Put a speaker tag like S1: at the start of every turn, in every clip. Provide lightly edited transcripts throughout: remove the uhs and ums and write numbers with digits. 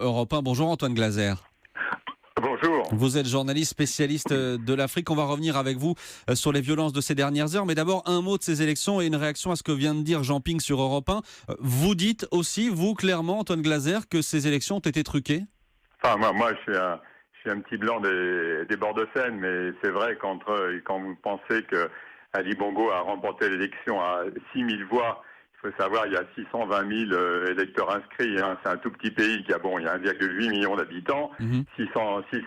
S1: Europe 1. Bonjour Antoine Glaser.
S2: Bonjour.
S1: Vous êtes journaliste spécialiste de l'Afrique. On va revenir avec vous sur les violences de ces dernières heures. Mais d'abord, un mot de ces élections et une réaction à ce que vient de dire Jean Ping sur Europe 1. Vous dites aussi, vous, clairement, Antoine Glaser, que ces élections ont été truquées?
S2: Enfin, moi je suis un petit blanc des bords de Seine, mais c'est vrai quand vous pensez que Ali Bongo a remporté l'élection à 6 000 voix, il faut savoir il y a 620 000 électeurs inscrits. Hein. C'est un tout petit pays qui a, il y a 1,8 million d'habitants, 600 000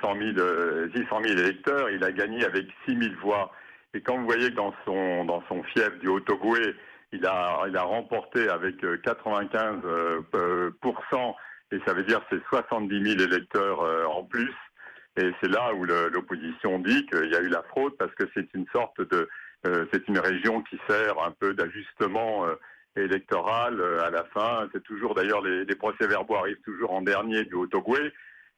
S2: électeurs. Il a gagné avec 6 000 voix. Et quand vous voyez que dans son fief du Haut-Ogooué, il a remporté avec 95%. Et ça veut dire que c'est 70 000 électeurs en plus. Et c'est là où l'opposition dit qu'il y a eu la fraude parce que c'est une sorte de... c'est une région qui sert un peu d'ajustement électoral à la fin. C'est toujours, d'ailleurs, les procès-verbaux arrivent toujours en dernier du Haut-Ogooué.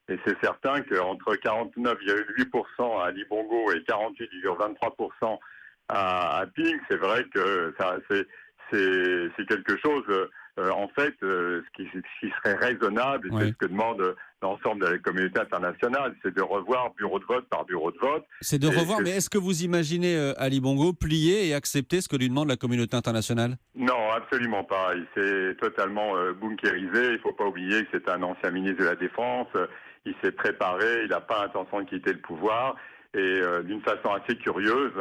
S2: Et c'est certain qu'entre 49,8% à Ali Bongo et 48,23% à Ping, c'est vrai que c'est quelque chose... en fait, ce qui serait raisonnable, et
S1: Oui.
S2: c'est ce que demande l'ensemble de la communauté internationale, c'est de revoir bureau de vote par bureau de vote.
S1: C'est de revoir, mais est-ce que vous imaginez Ali Bongo plier et accepter ce que lui demande la communauté internationale?
S2: Non, absolument pas. Il s'est totalement bunkérisé. Il ne faut pas oublier que c'est un ancien ministre de la Défense. Il s'est préparé. Il n'a pas l'intention de quitter le pouvoir. Et d'une façon assez curieuse,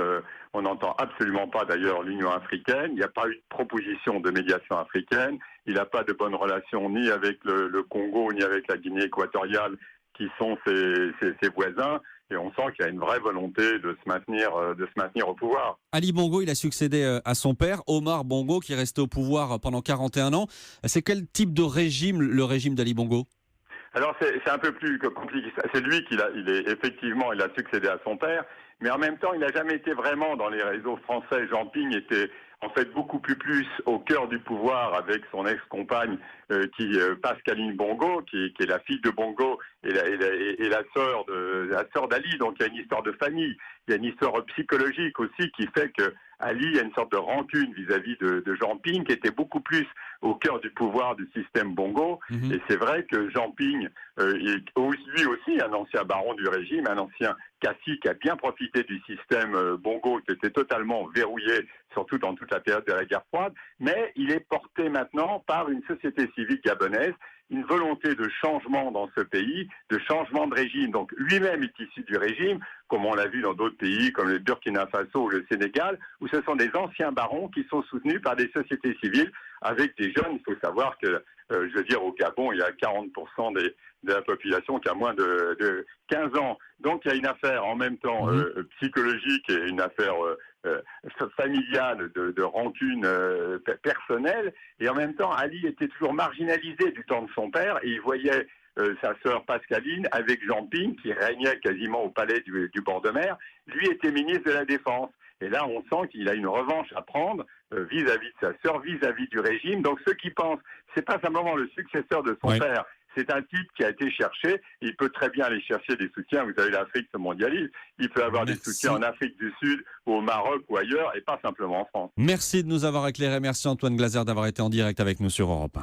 S2: on n'entend absolument pas d'ailleurs l'Union africaine. Il n'y a pas eu de proposition de médiation africaine. Il n'a pas de bonnes relations ni avec le Congo ni avec la Guinée équatoriale, qui sont ses voisins. Et on sent qu'il y a une vraie volonté de se maintenir au pouvoir.
S1: Ali Bongo, il a succédé à son père, Omar Bongo, qui est resté au pouvoir pendant 41 ans. C'est quel type de régime, le régime d'Ali Bongo?
S2: Alors c'est un peu plus compliqué. C'est lui il a succédé à son père, mais en même temps il n'a jamais été vraiment dans les réseaux français. Jean Ping était en fait beaucoup plus au cœur du pouvoir avec son ex-compagne Pascaline Bongo, qui est la fille de Bongo et la sœur d'Ali. Donc il y a une histoire de famille, il y a une histoire psychologique aussi qui fait que Ali a une sorte de rancune vis-à-vis de Jean Ping, qui était beaucoup plus au cœur du pouvoir du système Bongo. Et c'est vrai que Jean Ping est lui aussi un ancien baron du régime, un ancien cacique qui a bien profité du système Bongo qui était totalement verrouillé, surtout dans toute la période de la guerre froide. Mais il est porté maintenant par une société civile gabonaise, une volonté de changement dans ce pays, de changement de régime. Donc lui-même est issu du régime, comme on l'a vu dans d'autres pays comme le Burkina Faso ou le Sénégal, où ce sont des anciens barons qui sont soutenus par des sociétés civiles avec des jeunes. Il faut savoir que, au Gabon, il y a 40% de la population qui a moins de 15 ans. Donc il y a une affaire en même temps psychologique et une affaire familiale de rancune personnelle. Et en même temps, Ali était toujours marginalisé du temps de son père et il voyait sa sœur Pascaline avec Jean Ping, qui régnait quasiment au palais du bord de mer. Lui était ministre de la Défense. Et là, on sent qu'il a une revanche à prendre vis-à-vis de sa sœur, vis-à-vis du régime. Donc ceux qui pensent, c'est pas simplement le successeur de son père, c'est un type qui a été cherché. Il peut très bien aller chercher des soutiens. Vous savez, l'Afrique se mondialise. Il peut avoir des soutiens en Afrique du Sud, ou au Maroc, ou ailleurs, et pas simplement en France.
S1: Merci de nous avoir éclairés. Merci Antoine Glaser d'avoir été en direct avec nous sur Europe 1.